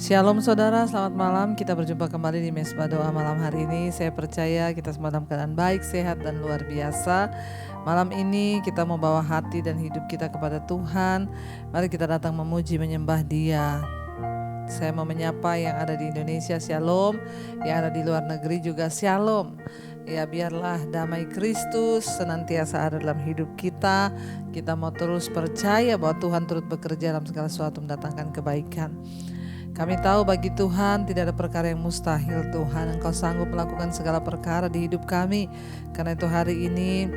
Shalom saudara, selamat malam. Kita berjumpa kembali di Mesbah Doa malam hari ini. Saya percaya kita semua dalam keadaan baik, sehat dan luar biasa. Malam ini kita mau bawa hati dan hidup kita kepada Tuhan. Mari kita datang memuji, menyembah Dia. Saya mau menyapa yang ada di Indonesia, Shalom. Yang ada di luar negeri juga Shalom. Ya, biarlah damai Kristus senantiasa ada dalam hidup kita. Kita mau terus percaya bahwa Tuhan turut bekerja dalam segala sesuatu mendatangkan kebaikan. Kami tahu bagi Tuhan tidak ada perkara yang mustahil. Tuhan, Engkau sanggup melakukan segala perkara di hidup kami. Karena itu hari ini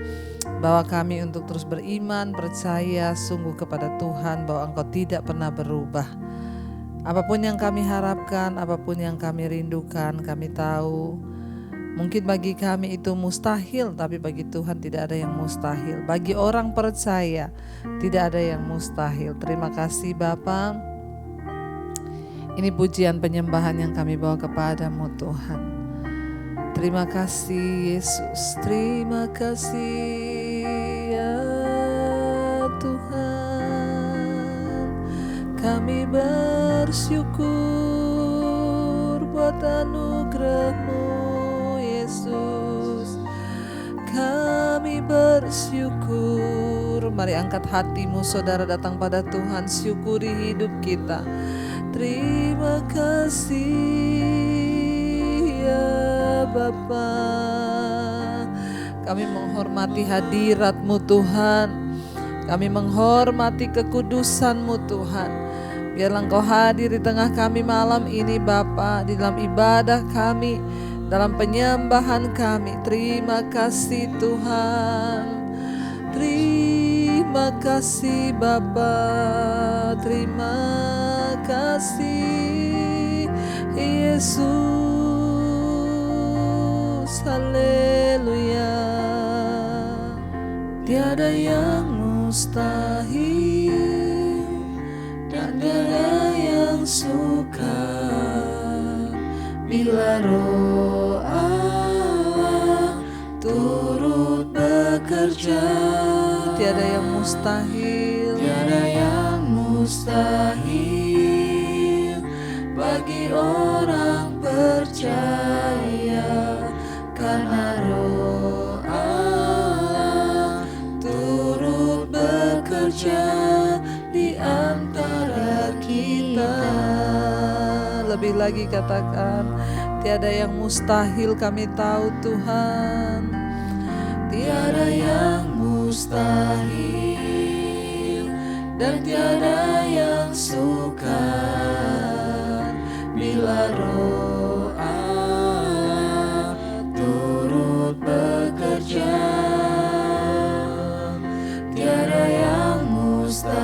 bawa kami untuk terus beriman, percaya sungguh kepada Tuhan bahwa Engkau tidak pernah berubah. Apapun yang kami harapkan, apapun yang kami rindukan, kami tahu mungkin bagi kami itu mustahil, tapi bagi Tuhan tidak ada yang mustahil. Bagi orang percaya tidak ada yang mustahil. Terima kasih Bapa. Ini pujian penyembahan yang kami bawa kepadamu Tuhan. Terima kasih Yesus, terima kasih ya Tuhan. Kami bersyukur buat anugerah-Mu Yesus. Kami bersyukur. Mari angkat hatimu saudara, datang pada Tuhan, syukuri hidup kita. Terima kasih ya Bapa. Kami menghormati hadirat-Mu Tuhan. Kami menghormati kekudusan-Mu Tuhan. Biarlah Engkau hadir di tengah kami malam ini Bapa, di dalam ibadah kami, dalam penyembahan kami. Terima kasih Tuhan. Terima kasih Bapa. Terima kasih Yesus, haleluya. Tiada yang mustahil dan tiada yang sukar bila Roh Allah turut bekerja. Tiada yang mustahil, tiada yang mustahil bagi orang percaya, karena Roh Allah turut bekerja di antara kita. Lebih lagi katakan, tiada yang mustahil, kami tahu Tuhan. Tiada yang mustahil dan tiada yang sukar bila Roh Allah turut bekerja. Tiada yang mustahil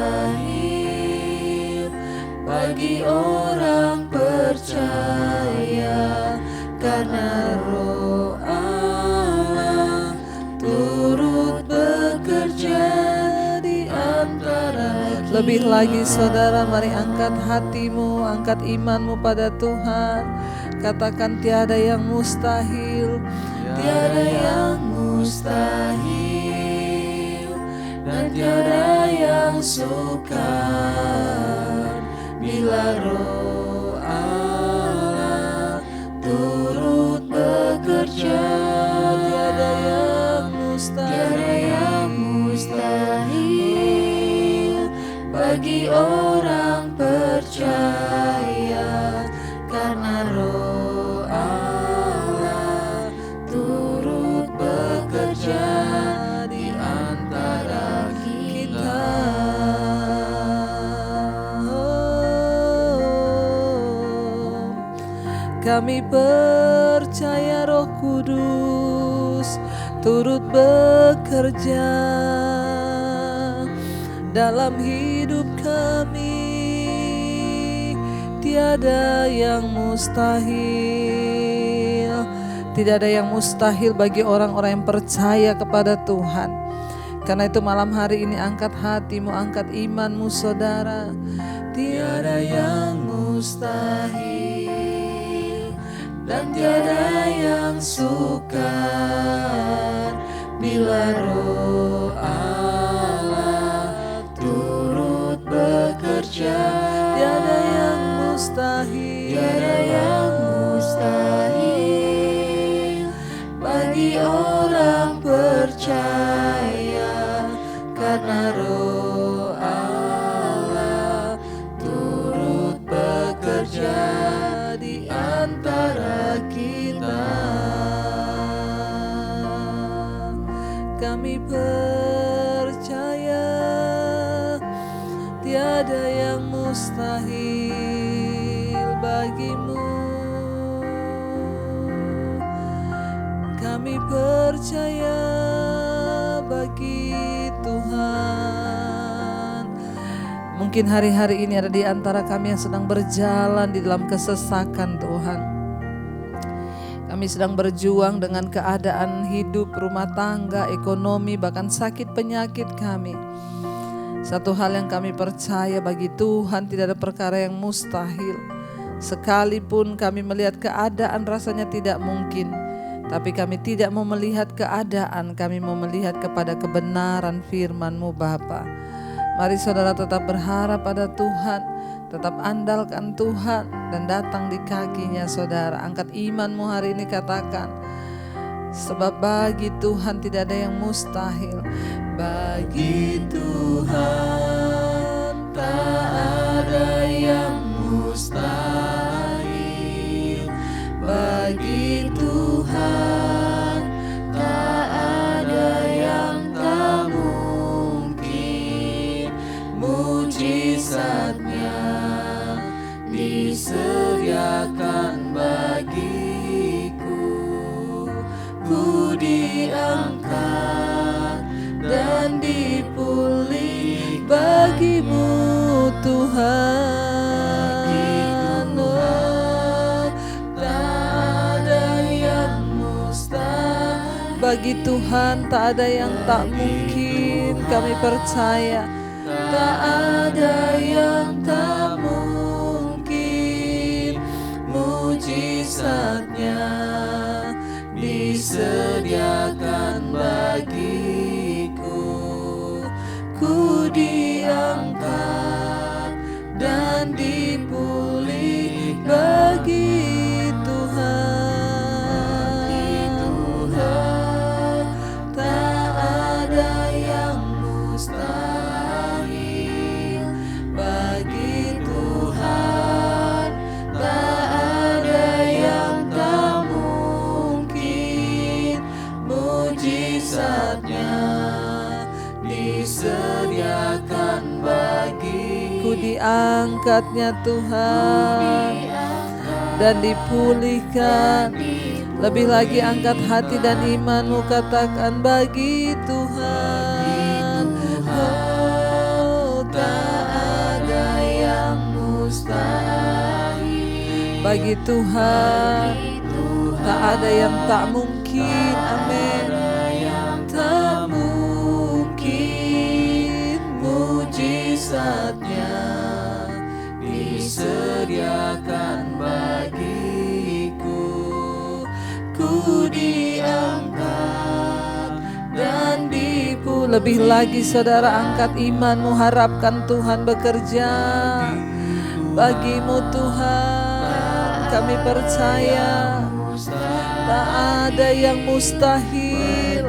bagi orang percaya, karena Roh Allah turut bekerja di antara kita. Lebih lagi saudara, mari angkat hatimu, angkat imanmu pada Tuhan. Katakan tiada yang mustahil, tiada yang mustahil dan tiada yang sukar bila Roh Allah turut bekerja. Tiada yang mustahil bagi orang percaya, karena Roh Allah turut bekerja di antara kita. Kami percaya Roh Kudus turut bekerja dalam hidup kami. Tiada yang mustahil. Tidak ada yang mustahil bagi orang-orang yang percaya kepada Tuhan. Karena itu malam hari ini angkat hatimu, angkat imanmu saudara. Tiada yang mustahil dan tiada yang sukar bila Roh Allah turut bekerja. Tiada yang mustahil. bagi orang percaya, karena Roh Allah turut bekerja di antara kita. Kami percaya tiada yang mustahil bagimu. Kami percaya bagi Tuhan. Mungkin hari-hari ini ada di antara kami yang sedang berjalan di dalam kesesakan Tuhan. Kami sedang berjuang dengan keadaan hidup, rumah tangga, ekonomi, bahkan sakit penyakit kami. Satu hal yang kami percaya, bagi Tuhan tidak ada perkara yang mustahil. Sekalipun kami melihat keadaan rasanya tidak mungkin, tapi kami tidak mau melihat keadaan, kami mau melihat kepada kebenaran firman-Mu Bapa. Mari saudara tetap berharap pada Tuhan, tetap andalkan Tuhan dan datang di kakinya saudara. Angkat imanmu hari ini, katakan, sebab bagi Tuhan tidak ada yang mustahil. Bagi Tuhan tak ada yang mustahil. Bagi Tuhan tak ada yang tak mungkin. Mujizatnya disediakan bagiku. Ku diangkat dan dipulih bagimu Tuhan. Bagi Tuhan tak ada yang tak mungkin. Kami percaya tak ada yang tak mungkin. Mujizatnya disediakan bagiku. Ku diangkat dan dipulih bagi Tuhan. Disediakan bagiku, diangkatnya Tuhan dan dipulihkan. Lebih lagi angkat hati dan imanmu, katakan bagi Tuhan. Oh, tak ada yang mustahil. Bagi Tuhan tak ada yang tak mungkin. Amin. Tak mungkin. Mujizatnya disediakan bagiku. Ku diangkat dan dipulihkan. Lebih lagi saudara, angkat imanmu, harapkan Tuhan bekerja bagimu Tuhan. Kami percaya tak ada yang mustahil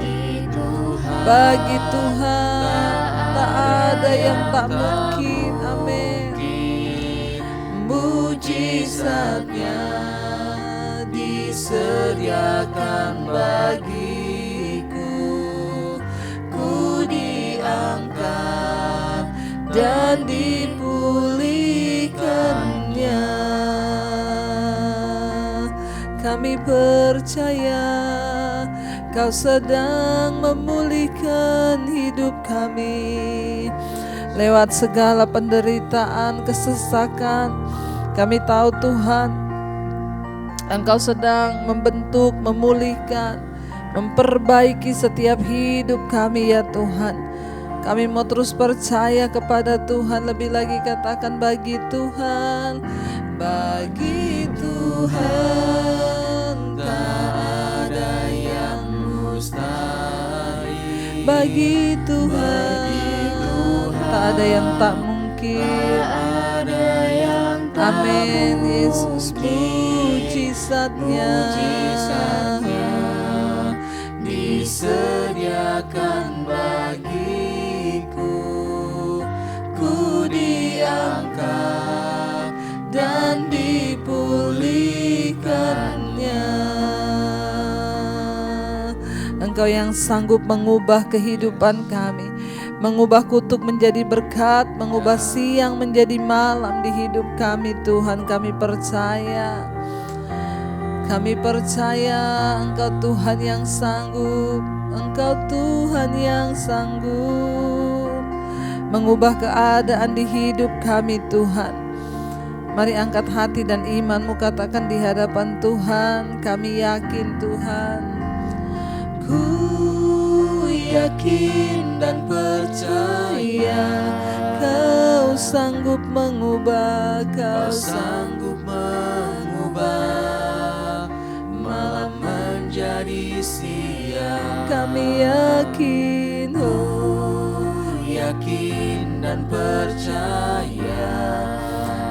bagi Tuhan. Tak ada yang tak mungkin. Amin. Mujizatnya disediakan bagiku. Ku diangkat dan dipulihkannya. Kami percaya Kau sedang memulihkan hidup kami lewat segala penderitaan, kesesakan. Kami tahu Tuhan, Engkau sedang membentuk, memulihkan, memperbaiki setiap hidup kami ya Tuhan. Kami mau terus percaya kepada Tuhan. Lebih lagi katakan bagi Tuhan. Bagi Tuhan tak ada yang mustahil. Bagi Tuhan tak ada yang tak mungkin. Amin. Yesus, mujizatnya disediakan bagiku. Ku diangkat dan dipulihkannya. Engkau yang sanggup mengubah kehidupan kami, mengubah kutuk menjadi berkat, mengubah siang menjadi malam di hidup kami. Tuhan, kami percaya, kami percaya Engkau Tuhan yang sanggup, Engkau Tuhan yang sanggup mengubah keadaan di hidup kami. Tuhan, mari angkat hati dan imanmu, katakan di hadapan Tuhan, kami yakin Tuhan. Ku yakin dan percaya Kau sanggup mengubah, Kau sanggup mengubah malam menjadi siang. Kami yakin, yakin dan percaya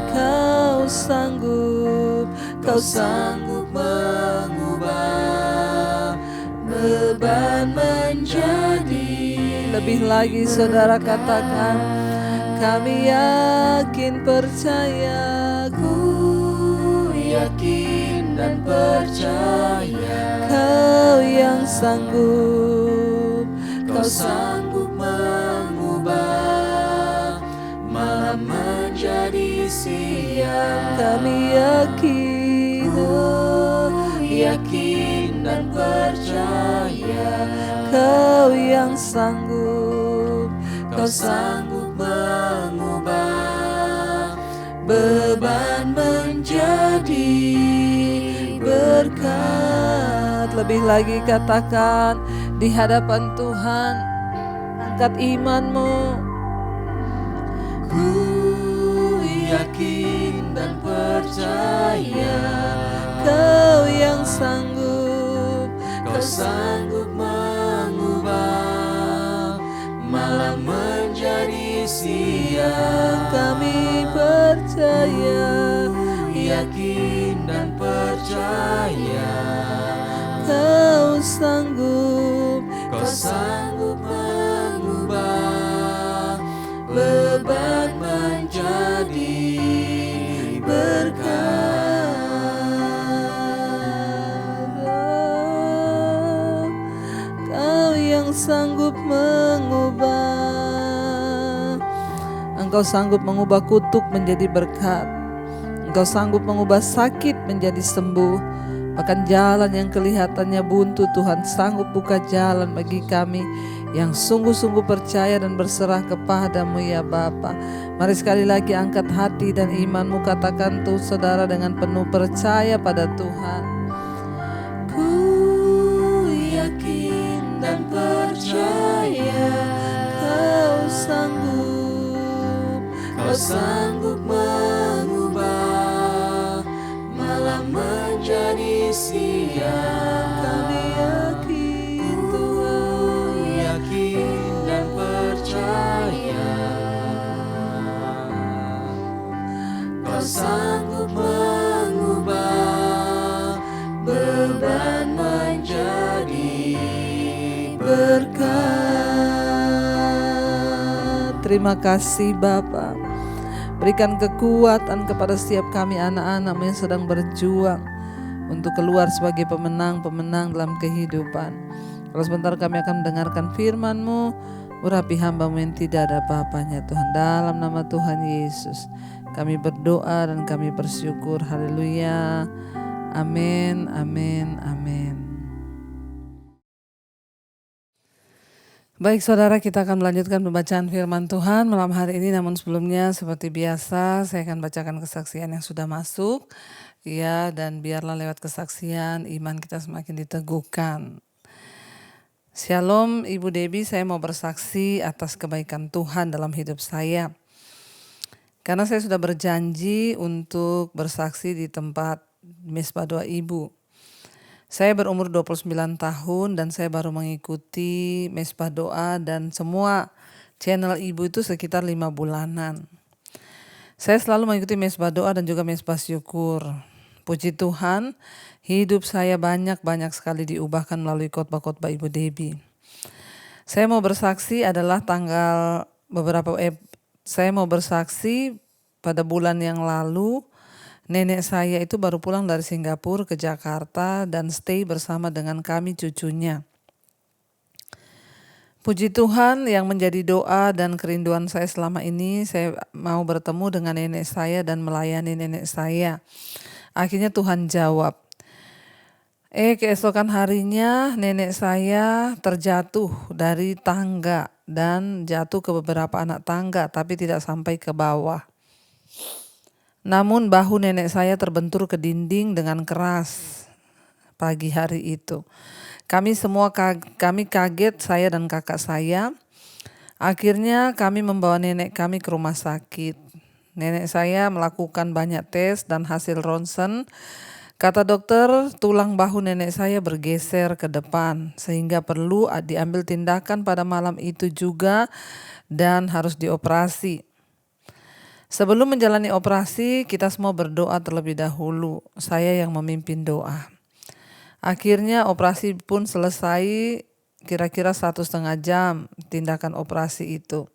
Kau sanggup, Kau sanggup mengubah beban menjadi. Lebih lagi saudara katakan, kami yakin percaya. Ku yakin dan percaya Kau yang sanggup, Kau sanggup mengubah malam menjadi siang. Kami yakin, yakin dan percaya Kau yang sanggup, Kau sanggup mengubah beban menjadi berkat. Lebih lagi katakan di hadapan Tuhan, angkat imanmu. Ku yakin dan percaya Kau yang sanggup, Kau sanggup mengubah malam menjadi siang. Kami percaya, yakin dan percaya Kau sanggup, Kau sanggup mengubah beban menjadi berkat. Kau yang sanggup mengubah. Engkau sanggup mengubah kutuk menjadi berkat. Engkau sanggup mengubah sakit menjadi sembuh. Bahkan jalan yang kelihatannya buntu, Tuhan sanggup buka jalan bagi kami yang sungguh-sungguh percaya dan berserah kepadamu ya Bapa. Mari sekali lagi angkat hati dan imanmu, katakan tuh saudara dengan penuh percaya pada Tuhan. Ku yakin dan percaya Kau sanggup, Kau sanggup mengubah malam menjadi siang. kami yakin Tuhan, yakin dan percaya Kau sanggup mengubah beban menjadi berkat. Terima kasih Bapa. Berikan kekuatan kepada setiap kami anak-anak yang sedang berjuang untuk keluar sebagai pemenang-pemenang dalam kehidupan. Kalau sebentar kami akan mendengarkan firman-Mu, urapi hamba-Mu yang tidak ada apa-apanya Tuhan. Dalam nama Tuhan Yesus kami berdoa dan kami bersyukur. Haleluya. Amin, amin, amin. Baik saudara, kita akan melanjutkan pembacaan firman Tuhan malam hari ini. Namun sebelumnya seperti biasa saya akan bacakan kesaksian yang sudah masuk. Ya, dan biarlah lewat kesaksian iman kita semakin diteguhkan. Shalom Ibu Debbie, saya mau bersaksi atas kebaikan Tuhan dalam hidup saya. Karena saya sudah berjanji untuk bersaksi di tempat Mesbah Doa Ibu. Saya berumur 29 tahun dan saya baru mengikuti Mesbah Doa dan semua channel Ibu itu sekitar 5 bulanan. Saya selalu mengikuti Mesbah Doa dan juga Mesbah Syukur. Puji Tuhan, hidup saya banyak sekali diubahkan melalui khotbah-khotbah Ibu Debbie. Saya mau bersaksi saya mau bersaksi pada bulan yang lalu, nenek saya itu baru pulang dari Singapura ke Jakarta dan stay bersama dengan kami cucunya. Puji Tuhan, yang menjadi doa dan kerinduan saya selama ini, saya mau bertemu dengan nenek saya dan melayani nenek saya. Akhirnya Tuhan jawab. Keesokan harinya nenek saya terjatuh dari tangga dan jatuh ke beberapa anak tangga tapi tidak sampai ke bawah. Namun bahu nenek saya terbentur ke dinding dengan keras pagi hari itu. Kami kaget, saya dan kakak saya. Akhirnya kami membawa nenek kami ke rumah sakit. Nenek saya melakukan banyak tes dan hasil ronsen. Kata dokter, tulang bahu nenek saya bergeser ke depan sehingga perlu diambil tindakan pada malam itu juga dan harus dioperasi. Sebelum menjalani operasi, kita semua berdoa terlebih dahulu. Saya yang memimpin doa. Akhirnya operasi pun selesai kira-kira 1,5 jam tindakan operasi itu.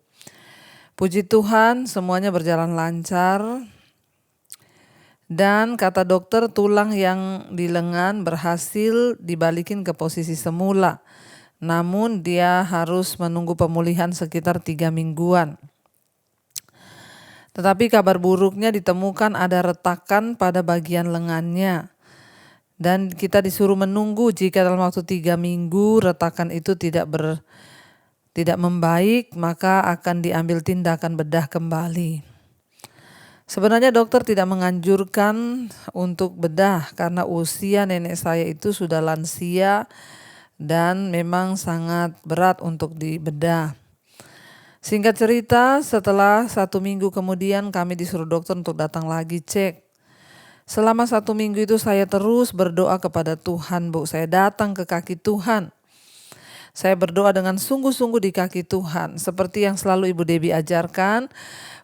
Puji Tuhan, semuanya berjalan lancar. Dan kata dokter, tulang yang di lengan berhasil dibalikin ke posisi semula. Namun dia harus menunggu pemulihan sekitar 3 mingguan. Tetapi kabar buruknya ditemukan ada retakan pada bagian lengannya. Dan kita disuruh menunggu jika dalam waktu 3 minggu retakan itu tidak membaik, maka akan diambil tindakan bedah kembali. Sebenarnya dokter tidak menganjurkan untuk bedah karena usia nenek saya itu sudah lansia dan memang sangat berat untuk dibedah. Singkat cerita, setelah 1 minggu kemudian kami disuruh dokter untuk datang lagi cek. Selama 1 minggu itu saya terus berdoa kepada Tuhan, Bu. Saya datang ke kaki Tuhan. Saya berdoa dengan sungguh-sungguh di kaki Tuhan. Seperti yang selalu Ibu Debbie ajarkan,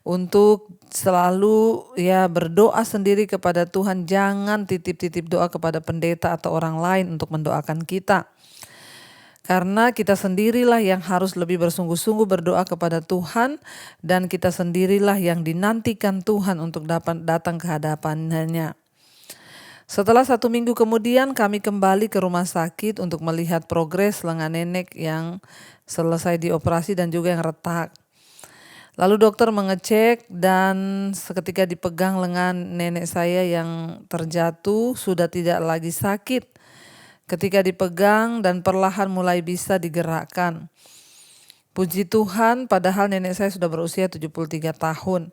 untuk selalu berdoa sendiri kepada Tuhan. Jangan titip-titip doa kepada pendeta atau orang lain untuk mendoakan kita. Karena kita sendirilah yang harus lebih bersungguh-sungguh berdoa kepada Tuhan, dan kita sendirilah yang dinantikan Tuhan untuk dapat datang ke hadapannya. Setelah 1 minggu kemudian kami kembali ke rumah sakit untuk melihat progres lengan nenek yang selesai dioperasi dan juga yang retak. Lalu dokter mengecek dan seketika dipegang lengan nenek saya yang terjatuh sudah tidak lagi sakit. Ketika dipegang dan perlahan mulai bisa digerakkan. Puji Tuhan, padahal nenek saya sudah berusia 73 tahun.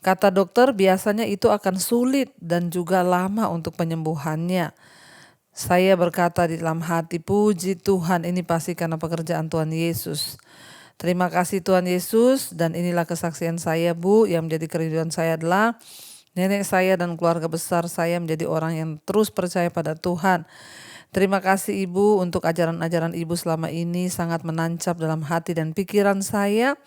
Kata dokter biasanya itu akan sulit dan juga lama untuk penyembuhannya. Saya berkata di dalam hati, puji Tuhan, ini pasti karena pekerjaan Tuhan Yesus. Terima kasih Tuhan Yesus, dan inilah kesaksian saya, Bu, yang menjadi kerinduan saya adalah nenek saya dan keluarga besar saya menjadi orang yang terus percaya pada Tuhan. Terima kasih Ibu untuk ajaran-ajaran Ibu selama ini sangat menancap dalam hati dan pikiran saya.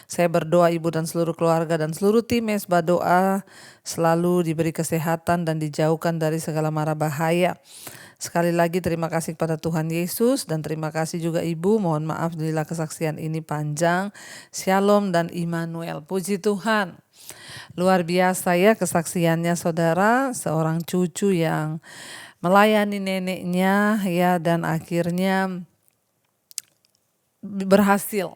Saya berdoa Ibu dan seluruh keluarga dan seluruh tim Mesbah Doa selalu diberi kesehatan dan dijauhkan dari segala mara bahaya. Sekali lagi terima kasih kepada Tuhan Yesus dan terima kasih juga Ibu. Mohon maaf bila kesaksian ini panjang. Shalom dan Immanuel. Puji Tuhan. Luar biasa ya kesaksiannya saudara, seorang cucu yang melayani neneknya dan akhirnya berhasil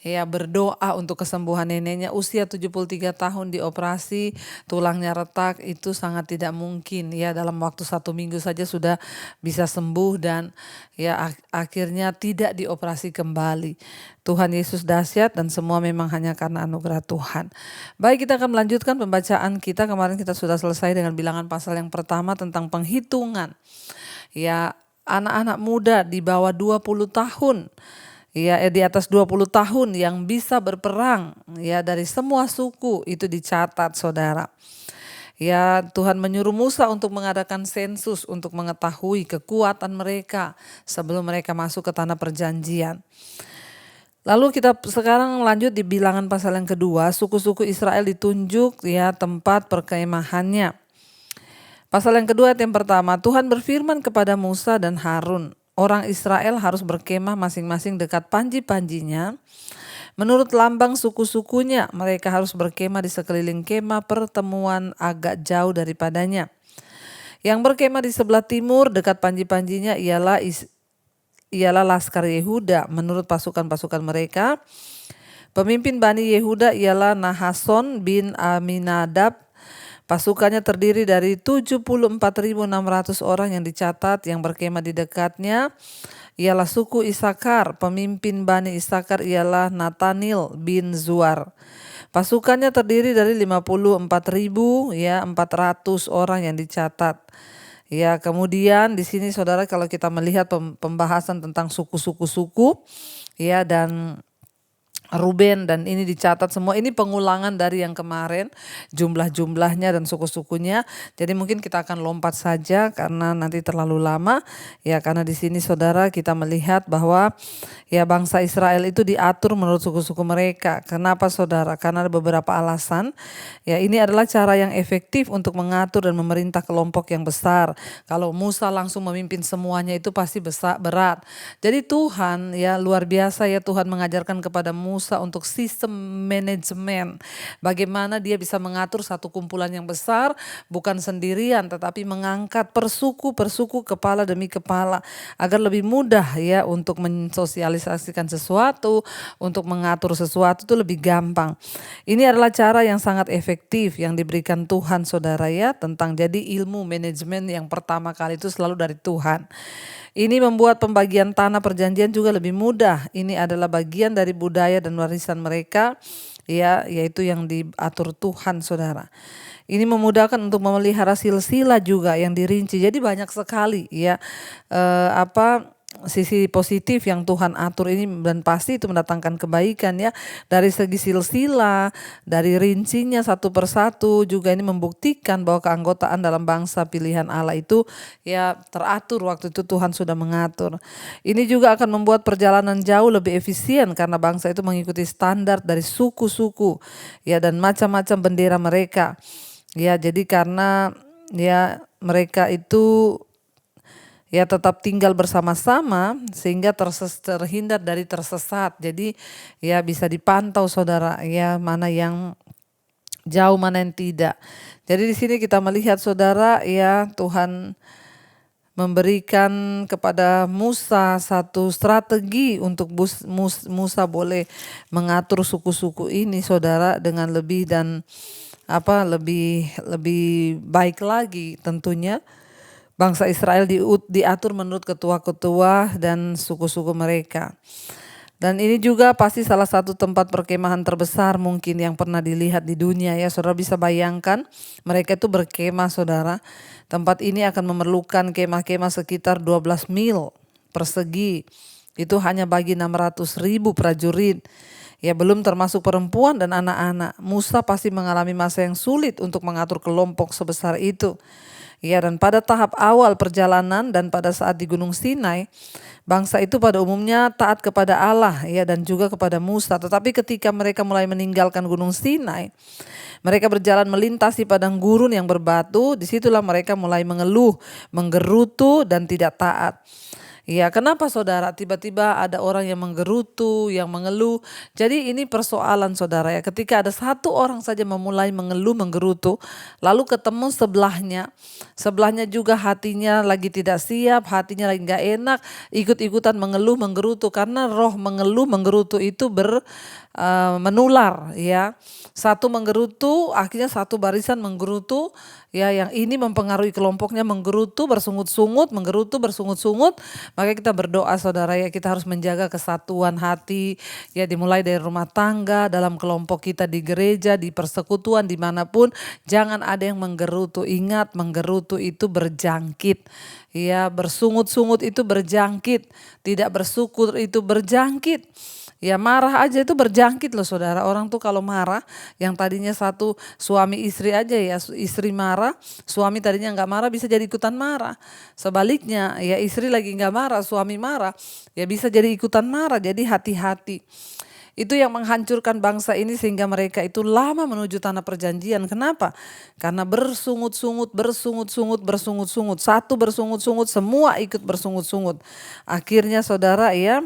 berdoa untuk kesembuhan neneknya. Usia 73 tahun dioperasi, tulangnya retak, itu sangat tidak mungkin dalam waktu 1 minggu saja sudah bisa sembuh dan akhirnya tidak dioperasi kembali. Tuhan Yesus dahsyat dan semua memang hanya karena anugerah Tuhan. Baik, kita akan melanjutkan pembacaan kita. Kemarin kita sudah selesai dengan bilangan pasal yang pertama tentang penghitungan. Anak-anak muda di bawah 20 tahun. Di atas 20 tahun yang bisa berperang dari semua suku itu dicatat saudara. Tuhan menyuruh Musa untuk mengadakan sensus untuk mengetahui kekuatan mereka sebelum mereka masuk ke tanah perjanjian. Lalu kita sekarang lanjut di bilangan pasal yang kedua, suku-suku Israel ditunjuk tempat perkemahannya. Pasal yang kedua ayat yang pertama, Tuhan berfirman kepada Musa dan Harun, orang Israel harus berkemah masing-masing dekat panji-panjinya. Menurut lambang suku-sukunya, mereka harus berkemah di sekeliling kemah pertemuan agak jauh daripadanya. Yang berkemah di sebelah timur dekat panji-panjinya ialah Laskar Yehuda menurut pasukan-pasukan mereka. Pemimpin Bani Yehuda ialah Nahason bin Aminadab. Pasukannya terdiri dari 74.600 orang yang dicatat. Yang berkemah di dekatnya ialah suku Isakar. Pemimpin Bani Isakar ialah Natanil bin Zuar. Pasukannya terdiri dari 54.400 orang yang dicatat. Ya, kemudian di sini saudara kalau kita melihat pembahasan tentang suku-suku ya, dan Ruben, dan ini dicatat semua, ini pengulangan dari yang kemarin, jumlah-jumlahnya dan suku-sukunya. Jadi mungkin kita akan lompat saja karena nanti terlalu lama. Ya, karena di sini saudara kita melihat bahwa ya bangsa Israel itu diatur menurut suku-suku mereka. Kenapa saudara? Karena ada beberapa alasan. Ya, ini adalah cara yang efektif untuk mengatur dan memerintah kelompok yang besar. Kalau Musa langsung memimpin semuanya itu pasti berat. Jadi Tuhan ya luar biasa ya, Tuhan mengajarkan kepada Musa untuk sistem manajemen. Bagaimana dia bisa mengatur satu kumpulan yang besar, bukan sendirian tetapi mengangkat persuku-persuku, kepala demi kepala, agar lebih mudah ya untuk mensosialisasikan sesuatu, untuk mengatur sesuatu itu lebih gampang. Ini adalah cara yang sangat efektif yang diberikan Tuhan saudara ya, tentang jadi ilmu manajemen yang pertama kali itu selalu dari Tuhan. Ini membuat pembagian tanah perjanjian juga lebih mudah. Ini adalah bagian dari budaya dan warisan mereka ya, yaitu yang diatur Tuhan saudara. Ini memudahkan untuk memelihara silsilah juga yang dirinci. Jadi banyak sekali ya sisi positif yang Tuhan atur ini, dan pasti itu mendatangkan kebaikan ya. Dari segi silsilah, dari rincinya satu persatu, juga ini membuktikan bahwa keanggotaan dalam bangsa pilihan Allah itu ya teratur, waktu itu Tuhan sudah mengatur. Ini juga akan membuat perjalanan jauh lebih efisien karena bangsa itu mengikuti standar dari suku-suku ya dan macam-macam bendera mereka. Ya, jadi karena ya mereka itu ya tetap tinggal bersama-sama sehingga terhindar dari tersesat. Jadi ya bisa dipantau saudara ya, mana yang jauh mana yang tidak. Jadi di sini kita melihat saudara ya, Tuhan memberikan kepada Musa satu strategi untuk Musa boleh mengatur suku-suku ini saudara dengan lebih dan lebih baik lagi tentunya. Bangsa Israel diatur menurut ketua-ketua dan suku-suku mereka. Dan ini juga pasti salah satu tempat perkemahan terbesar mungkin yang pernah dilihat di dunia ya. Saudara bisa bayangkan mereka itu berkemah saudara. Tempat ini akan memerlukan kemah-kemah sekitar 12 mil persegi. Itu hanya bagi 600.000 prajurit. Ya, belum termasuk perempuan dan anak-anak. Musa pasti mengalami masa yang sulit untuk mengatur kelompok sebesar itu. Ya, dan pada tahap awal perjalanan dan pada saat di Gunung Sinai, bangsa itu pada umumnya taat kepada Allah ya dan juga kepada Musa. Tetapi ketika mereka mulai meninggalkan Gunung Sinai, mereka berjalan melintasi padang gurun yang berbatu. Disitulah mereka mulai mengeluh, menggerutu dan tidak taat. Ya, kenapa saudara tiba-tiba ada orang yang menggerutu, yang mengeluh? Jadi ini persoalan saudara ya, ketika ada satu orang saja memulai mengeluh, menggerutu, lalu ketemu sebelahnya juga hatinya lagi tidak siap, hatinya lagi gak enak, ikut-ikutan mengeluh, menggerutu, karena roh mengeluh, menggerutu itu menular ya. Satu menggerutu, akhirnya satu barisan menggerutu ya, yang ini mempengaruhi kelompoknya, menggerutu, bersungut-sungut, menggerutu, bersungut-sungut. Maka kita berdoa saudara ya, kita harus menjaga kesatuan hati ya, dimulai dari rumah tangga, dalam kelompok kita, di gereja, di persekutuan, dimanapun. Jangan ada yang menggerutu. Ingat, menggerutu itu berjangkit ya, bersungut-sungut itu berjangkit, tidak bersyukur itu berjangkit. Ya, marah aja itu berjangkit loh saudara. Orang tuh kalau marah, yang tadinya satu suami istri aja ya, istri marah, suami tadinya nggak marah bisa jadi ikutan marah. Sebaliknya ya, istri lagi nggak marah, suami marah, ya bisa jadi ikutan marah. Jadi hati-hati. Itu yang menghancurkan bangsa ini sehingga mereka itu lama menuju tanah perjanjian. Kenapa? Karena bersungut-sungut, satu bersungut-sungut, semua ikut bersungut-sungut. Akhirnya saudara ya,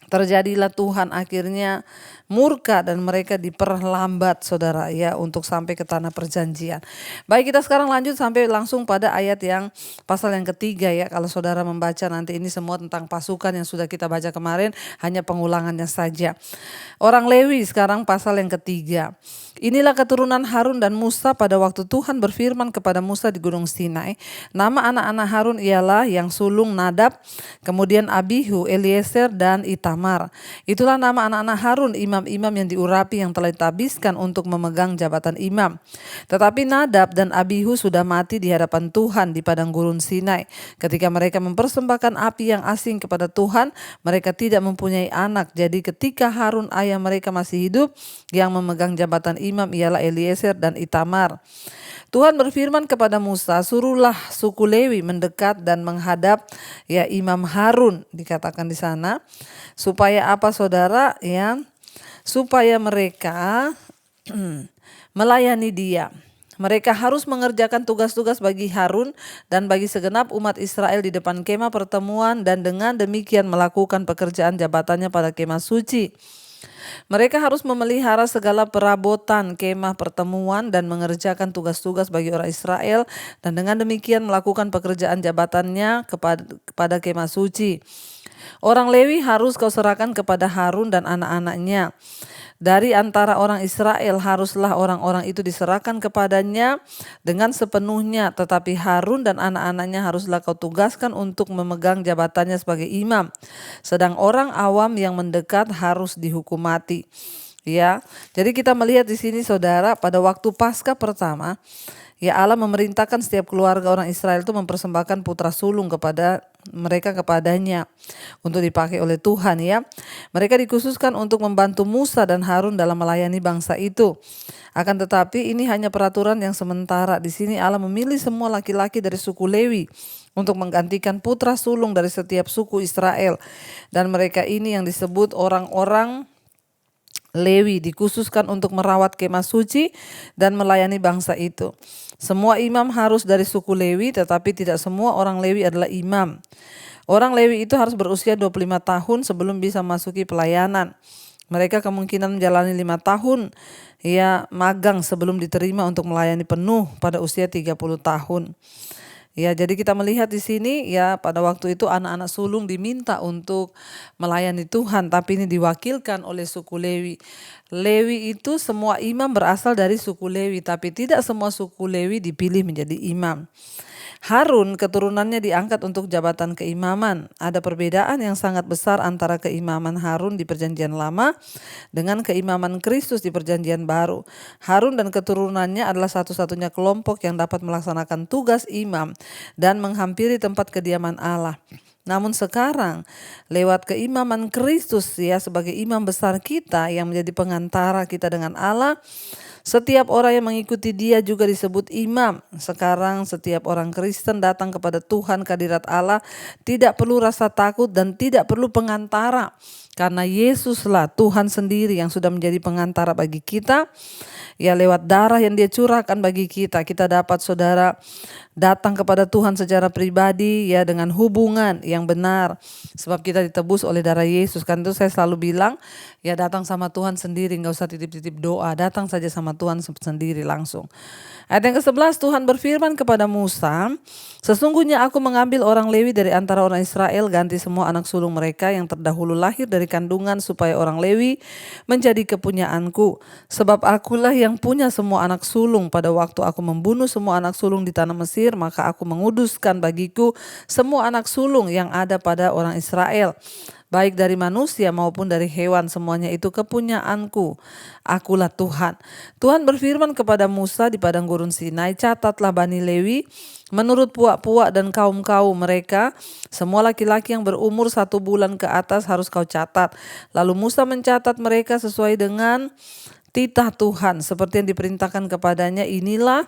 terjadilah Tuhan akhirnya murka dan mereka diperlambat saudara ya untuk sampai ke tanah perjanjian. Baik, kita sekarang lanjut sampai langsung pada ayat yang pasal yang ketiga ya. Kalau saudara membaca nanti ini semua tentang pasukan yang sudah kita baca kemarin, hanya pengulangannya saja. Orang Lewi sekarang pasal yang ketiga. Inilah keturunan Harun dan Musa pada waktu Tuhan berfirman kepada Musa di Gunung Sinai. Nama anak-anak Harun ialah yang sulung Nadab, kemudian Abihu, Eliezer, dan Itamar. Itulah nama anak-anak Harun, imam-imam yang diurapi yang telah ditabiskan untuk memegang jabatan imam. Tetapi Nadab dan Abihu sudah mati di hadapan Tuhan di padang gurun Sinai. Ketika mereka mempersembahkan api yang asing kepada Tuhan, mereka tidak mempunyai anak. Jadi ketika Harun ayah mereka masih hidup, yang memegang jabatan imam ialah Eliezer dan Itamar. Tuhan berfirman kepada Musa, suruhlah suku Lewi mendekat dan menghadap ya Imam Harun, dikatakan di sana, supaya apa saudara ya? Supaya mereka melayani dia. Mereka harus mengerjakan tugas-tugas bagi Harun dan bagi segenap umat Israel di depan kemah pertemuan, dan dengan demikian melakukan pekerjaan jabatannya pada kemah suci. Mereka harus memelihara segala perabotan kemah pertemuan dan mengerjakan tugas-tugas bagi orang Israel, dan dengan demikian melakukan pekerjaan jabatannya kepada kemah suci. Orang Lewi harus kau serahkan kepada Harun dan anak-anaknya. Dari antara orang Israel haruslah orang-orang itu diserahkan kepadanya dengan sepenuhnya, tetapi Harun dan anak-anaknya haruslah kau tugaskan untuk memegang jabatannya sebagai imam. Sedang orang awam yang mendekat harus dihukum mati. Ya, jadi kita melihat di sini saudara, pada waktu Paskah pertama, ya Allah memerintahkan setiap keluarga orang Israel itu mempersembahkan putra sulung kepadanya untuk dipakai oleh Tuhan ya. Mereka dikhususkan untuk membantu Musa dan Harun dalam melayani bangsa itu. Akan tetapi ini hanya peraturan yang sementara. Di sini Allah memilih semua laki-laki dari suku Lewi untuk menggantikan putra sulung dari setiap suku Israel. Dan mereka ini yang disebut orang-orang Lewi, dikhususkan untuk merawat kemah suci dan melayani bangsa itu. Semua imam harus dari suku Lewi, tetapi tidak semua orang Lewi adalah imam. Orang Lewi itu harus berusia 25 tahun sebelum bisa masuki pelayanan. Mereka kemungkinan menjalani 5 tahun ya magang sebelum diterima untuk melayani penuh pada usia 30 tahun. Ya, jadi kita melihat di sini ya, pada waktu itu anak-anak sulung diminta untuk melayani Tuhan, tapi ini diwakilkan oleh suku Lewi. Lewi itu semua imam berasal dari suku Lewi, tapi tidak semua suku Lewi dipilih menjadi imam. Harun keturunannya diangkat untuk jabatan keimaman. Ada perbedaan yang sangat besar antara keimaman Harun di Perjanjian Lama dengan keimaman Kristus di Perjanjian Baru. Harun dan keturunannya adalah satu-satunya kelompok yang dapat melaksanakan tugas imam dan menghampiri tempat kediaman Allah. Namun sekarang lewat keimaman Kristus ya sebagai imam besar kita yang menjadi pengantara kita dengan Allah, setiap orang yang mengikuti dia juga disebut imam. Sekarang setiap orang Kristen datang kepada Tuhan kehadirat Allah tidak perlu rasa takut dan tidak perlu pengantara. Karena Yesuslah Tuhan sendiri yang sudah menjadi pengantara bagi kita. Ya lewat darah yang dia curahkan bagi kita, kita dapat saudara datang kepada Tuhan secara pribadi ya dengan hubungan yang benar. Sebab kita ditebus oleh darah Yesus. Kan itu saya selalu bilang ya datang sama Tuhan sendiri, gak usah titip-titip doa. Datang saja sama Tuhan sendiri langsung. Ayat yang ke-11, Tuhan berfirman kepada Musa, sesungguhnya aku mengambil orang Lewi dari antara orang Israel, ganti semua anak sulung mereka yang terdahulu lahir dari kandungan supaya orang Lewi menjadi kepunyaanku. Sebab akulah yang punya semua anak sulung pada waktu aku membunuh semua anak sulung di tanah Mesir, maka aku menguduskan bagiku semua anak sulung yang ada pada orang Israel. Baik dari manusia maupun dari hewan, semuanya itu kepunyaanku. Akulah Tuhan. Tuhan berfirman kepada Musa di padang gurun Sinai, catatlah Bani Lewi menurut puak-puak dan kaum-kaum mereka. Semua laki-laki yang berumur 1 bulan ke atas harus kau catat. Lalu Musa mencatat mereka sesuai dengan titah Tuhan seperti yang diperintahkan kepadanya. Inilah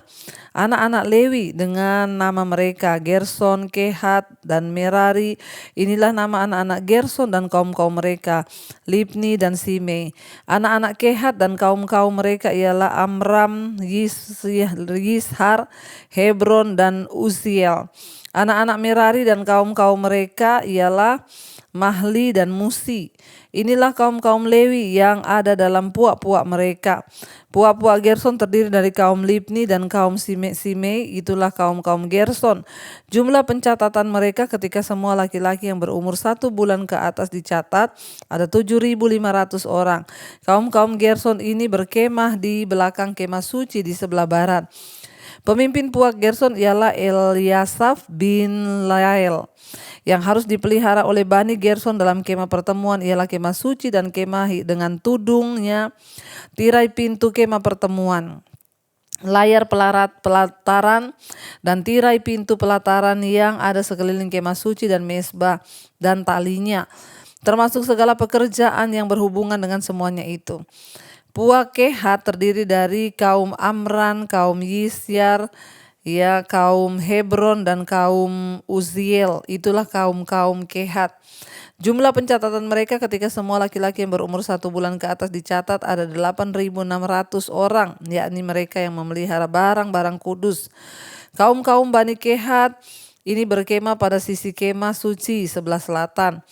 anak-anak Lewi dengan nama mereka, Gerson, Kehat, dan Merari. Inilah nama anak-anak Gerson dan kaum-kaum mereka, Libni dan Simei. Anak-anak Kehat dan kaum-kaum mereka ialah Amram, Yishar, Hebron, dan Uziel. Anak-anak Merari dan kaum-kaum mereka ialah Mahli dan Musi. Inilah kaum-kaum Lewi yang ada dalam puak-puak mereka. Puak-puak Gerson terdiri dari kaum Libni dan kaum Simei, itulah kaum-kaum Gerson. Jumlah pencatatan mereka ketika semua laki-laki yang berumur 1 bulan ke atas dicatat ada 7.500 orang. Kaum-kaum Gerson ini berkemah di belakang kemah suci di sebelah barat. Pemimpin puak Gerson ialah Eliasaf bin Lael. Yang harus dipelihara oleh Bani Gerson dalam kemah pertemuan ialah kemah suci dan kemah dengan tudungnya, tirai pintu kemah pertemuan, layar pelataran, dan tirai pintu pelataran yang ada sekeliling kemah suci dan mesbah dan talinya, termasuk segala pekerjaan yang berhubungan dengan semuanya itu. Puak Kehat terdiri dari kaum Amran, kaum Yisyar, kaum Hebron, dan kaum Uziel. Itulah kaum-kaum Kehat. Jumlah pencatatan mereka ketika semua laki-laki yang berumur 1 bulan ke atas dicatat ada 8.600 orang, yakni mereka yang memelihara barang-barang kudus. Kaum-kaum Bani Kehat ini berkemah pada sisi kemah suci sebelah selatan.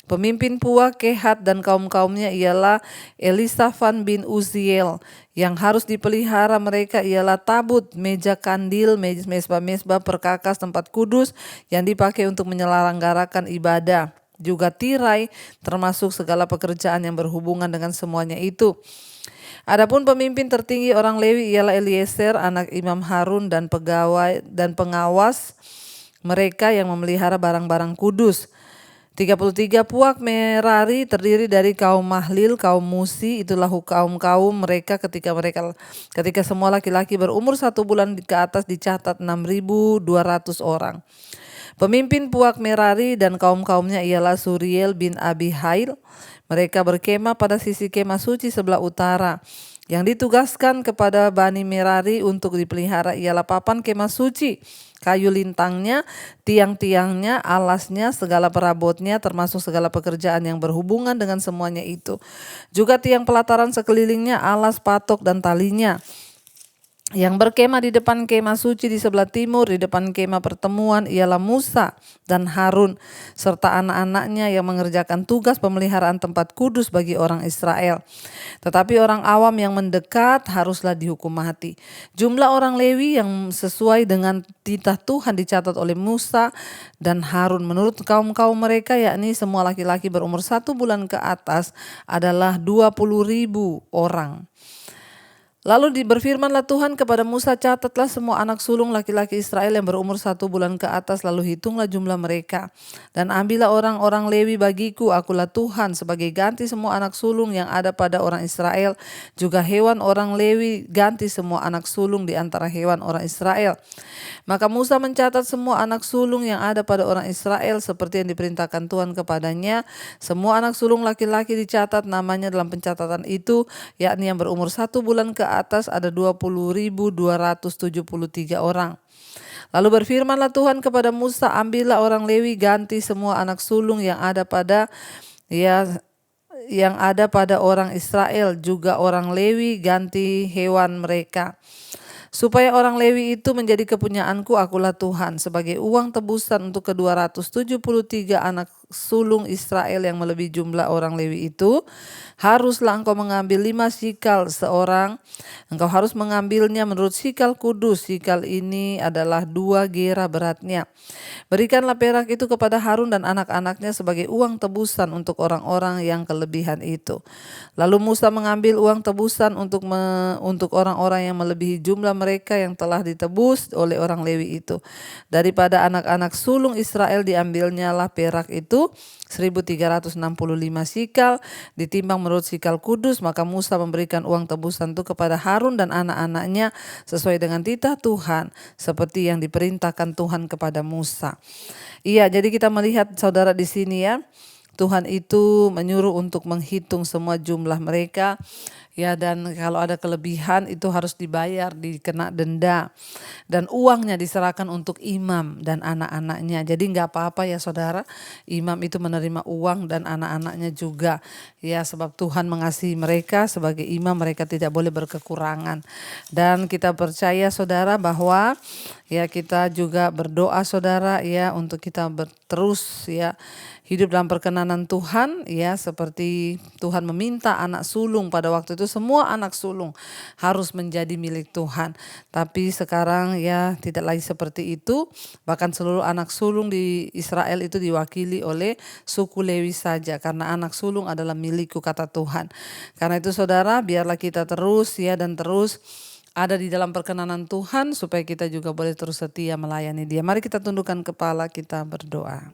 Pemimpin puak Kehat dan kaum-kaumnya ialah Elisafan bin Uziel. Yang harus dipelihara mereka ialah tabut, meja kandil, mesbah-mesbah perkakas tempat kudus yang dipakai untuk menyelenggarakan ibadah. Juga tirai, termasuk segala pekerjaan yang berhubungan dengan semuanya itu. Adapun pemimpin tertinggi orang Lewi ialah Eliezer, anak Imam Harun, dan pegawai dan pengawas mereka yang memelihara barang-barang kudus. 33 puak Merari terdiri dari kaum Mahlil, kaum Musi, itulah kaum-kaum mereka ketika semua laki-laki berumur 1 bulan ke atas dicatat 6.200 orang. Pemimpin puak Merari dan kaum-kaumnya ialah Suriel bin Abihail. Mereka berkemah pada sisi kemah suci sebelah utara. Yang ditugaskan kepada Bani Merari untuk dipelihara ialah papan kemah suci, kayu lintangnya, tiang-tiangnya, alasnya, segala perabotnya, termasuk segala pekerjaan yang berhubungan dengan semuanya itu. Juga tiang pelataran sekelilingnya, alas, patok, dan talinya. Yang berkemah di depan kemah suci di sebelah timur, di depan kemah pertemuan ialah Musa dan Harun, serta anak-anaknya yang mengerjakan tugas pemeliharaan tempat kudus bagi orang Israel. Tetapi orang awam yang mendekat haruslah dihukum mati. Jumlah orang Lewi yang sesuai dengan titah Tuhan dicatat oleh Musa dan Harun menurut kaum-kaum mereka, yakni semua laki-laki berumur 1 bulan ke atas adalah 20.000 orang. Lalu berfirmanlah Tuhan kepada Musa, catatlah semua anak sulung laki-laki Israel yang berumur 1 bulan ke atas, lalu hitunglah jumlah mereka. Dan ambillah orang-orang Lewi bagiku, akulah Tuhan, sebagai ganti semua anak sulung yang ada pada orang Israel. Juga hewan orang Lewi ganti semua anak sulung di antara hewan orang Israel. Maka Musa mencatat semua anak sulung yang ada pada orang Israel seperti yang diperintahkan Tuhan kepadanya. Semua anak sulung laki-laki dicatat namanya dalam pencatatan itu, yakni yang berumur 1 bulan ke atas ada 20.273 orang. Lalu berfirmanlah Tuhan kepada Musa, ambillah orang Lewi ganti semua anak sulung yang ada pada orang Israel, juga orang Lewi ganti hewan mereka. Supaya orang Lewi itu menjadi kepunyaanku, akulah Tuhan, sebagai uang tebusan untuk ke-273 anak sulung Israel yang melebihi jumlah orang Lewi itu. Haruslah engkau mengambil 5 sikal seorang. Engkau harus mengambilnya menurut sikal kudus. Sikal ini adalah 2 gera beratnya. Berikanlah perak itu kepada Harun dan anak-anaknya sebagai uang tebusan untuk orang-orang yang kelebihan itu. Lalu Musa mengambil uang tebusan untuk orang-orang yang melebihi jumlah mereka yang telah ditebus oleh orang Lewi itu. Daripada anak-anak sulung Israel diambilnyalah perak itu 1.365 sikal, ditimbang menurut sikal kudus. Maka Musa memberikan uang tebusan itu kepada Harun dan anak-anaknya sesuai dengan titah Tuhan, seperti yang diperintahkan Tuhan kepada Musa. Iya, jadi kita melihat saudara di sini ya, Tuhan itu menyuruh untuk menghitung semua jumlah mereka. Ya, dan kalau ada kelebihan itu harus dibayar, dikena denda. Dan uangnya diserahkan untuk imam dan anak-anaknya. Jadi nggak apa-apa ya saudara, imam itu menerima uang dan anak-anaknya juga. Ya, sebab Tuhan mengasihi mereka, sebagai imam mereka tidak boleh berkekurangan. Dan kita percaya saudara bahwa ya kita juga berdoa saudara ya untuk kita terus ya hidup dalam perkenanan Tuhan ya, seperti Tuhan meminta anak sulung pada waktu itu, semua anak sulung harus menjadi milik Tuhan. Tapi sekarang ya tidak lagi seperti itu, bahkan seluruh anak sulung di Israel itu diwakili oleh suku Lewi saja, karena anak sulung adalah milikku kata Tuhan. Karena itu saudara, biarlah kita terus ya dan terus ada di dalam perkenanan Tuhan supaya kita juga boleh terus setia melayani Dia. Mari kita tundukkan kepala, kita berdoa.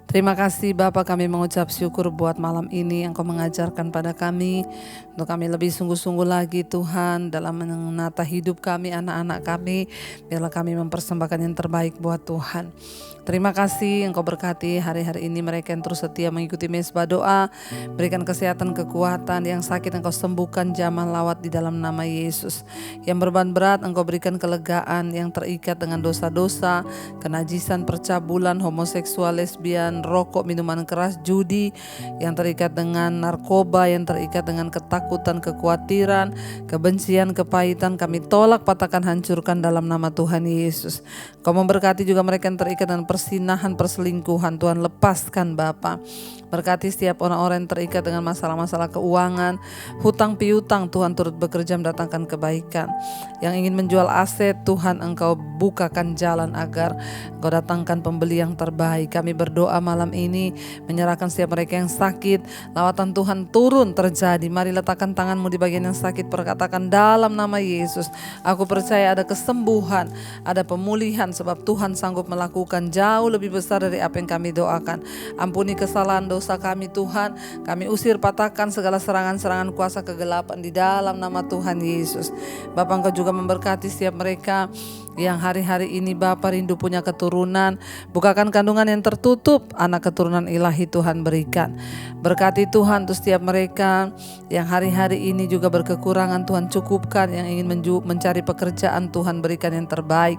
Terima kasih Bapa, kami mengucap syukur buat malam ini Engkau mengajarkan pada kami untuk kami lebih sungguh-sungguh lagi Tuhan dalam menata hidup kami, anak-anak kami. Biarlah kami mempersembahkan yang terbaik buat Tuhan. Terima kasih Engkau berkati hari-hari ini mereka yang terus setia mengikuti mesbah doa. Berikan kesehatan, kekuatan, yang sakit Engkau sembuhkan, jamah lawat di dalam nama Yesus. Yang beban berat Engkau berikan kelegaan, yang terikat dengan dosa-dosa, kenajisan, percabulan, homoseksual, lesbian, rokok, minuman keras, judi, yang terikat dengan narkoba, yang terikat dengan ketakutan, kekhawatiran, kebencian, kepahitan, kami tolak, patahkan, hancurkan dalam nama Tuhan Yesus. Kau memberkati juga mereka yang terikat dengan persinahan, perselingkuhan, Tuhan lepaskan Bapa. Berkati setiap orang-orang yang terikat dengan masalah-masalah keuangan, hutang piutang, Tuhan turut bekerja mendatangkan kebaikan. Yang ingin menjual aset, Tuhan Engkau bukakan jalan agar Engkau datangkan pembeli yang terbaik. Kami berdoa malam ini menyerahkan setiap mereka yang sakit, lawatan Tuhan turun terjadi. Mari letakkan tanganmu di bagian yang sakit, perkatakan dalam nama Yesus, aku percaya ada kesembuhan, ada pemulihan, sebab Tuhan sanggup melakukan jauh lebih besar dari apa yang kami doakan. Ampuni kesalahan dosa kami Tuhan, kami usir patahkan segala serangan-serangan kuasa kegelapan di dalam nama Tuhan Yesus. Bapa, Engkau juga memberkati setiap mereka yang hari-hari ini Bapa rindu punya keturunan, bukakan kandungan yang tertutup, anak keturunan ilahi Tuhan berikan. Berkati Tuhan untuk setiap mereka yang hari-hari ini juga berkekurangan, Tuhan cukupkan. Yang ingin mencari pekerjaan, Tuhan berikan yang terbaik.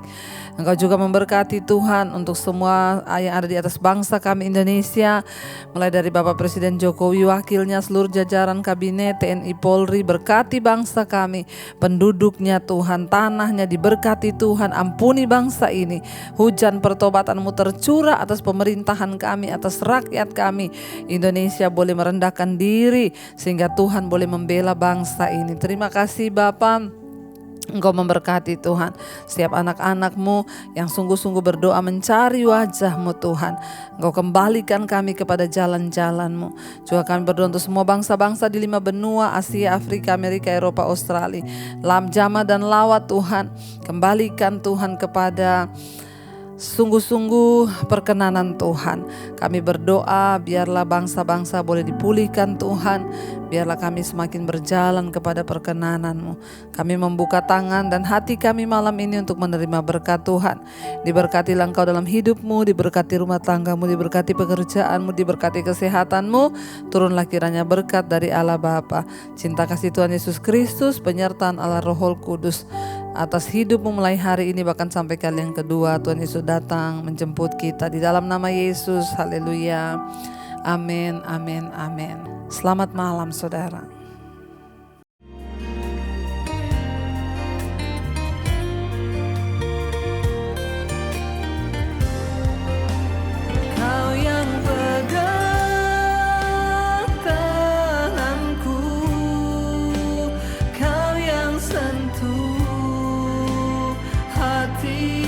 Engkau juga memberkati Tuhan untuk semua yang ada di atas bangsa kami Indonesia, mulai dari Bapak Presiden Jokowi, wakilnya, seluruh jajaran kabinet, TNI, Polri. Berkati bangsa kami, penduduknya Tuhan, tanahnya diberkati Tuhan. Ampuni bangsa ini, hujan pertobatan-Mu tercurah atas pemerintahan kami, atas rakyat kami. Indonesia boleh merendahkan diri sehingga Tuhan boleh membela bangsa ini. Terima kasih Bapa, Engkau memberkati Tuhan setiap anak-anak-Mu yang sungguh-sungguh berdoa mencari wajah-Mu Tuhan. Engkau kembalikan kami kepada jalan-jalan-Mu. Juga kami berdoa untuk semua bangsa-bangsa di 5 benua, Asia, Afrika, Amerika, Eropa, Australia, Lam, Jama dan Lawat Tuhan. Kembalikan Tuhan kepada sungguh-sungguh perkenanan Tuhan. Kami berdoa biarlah bangsa-bangsa boleh dipulihkan Tuhan. Biarlah kami semakin berjalan kepada perkenanan-Mu. Kami membuka tangan dan hati kami malam ini untuk menerima berkat Tuhan. Diberkatilah Engkau dalam hidup-Mu, diberkati rumah tangga-Mu, diberkati pekerjaan-Mu, diberkati kesehatan-Mu. Turunlah kiranya berkat dari Allah Bapa, cinta kasih Tuhan Yesus Kristus, penyertaan Allah Roh Kudus atas hidup-Mu mulai hari ini bahkan sampai kali yang kedua Tuhan Yesus datang menjemput kita. Di dalam nama Yesus, haleluya, amin, amin, amin. Selamat malam saudara. Kau yang pegang tanganku, Kau yang sentuh hati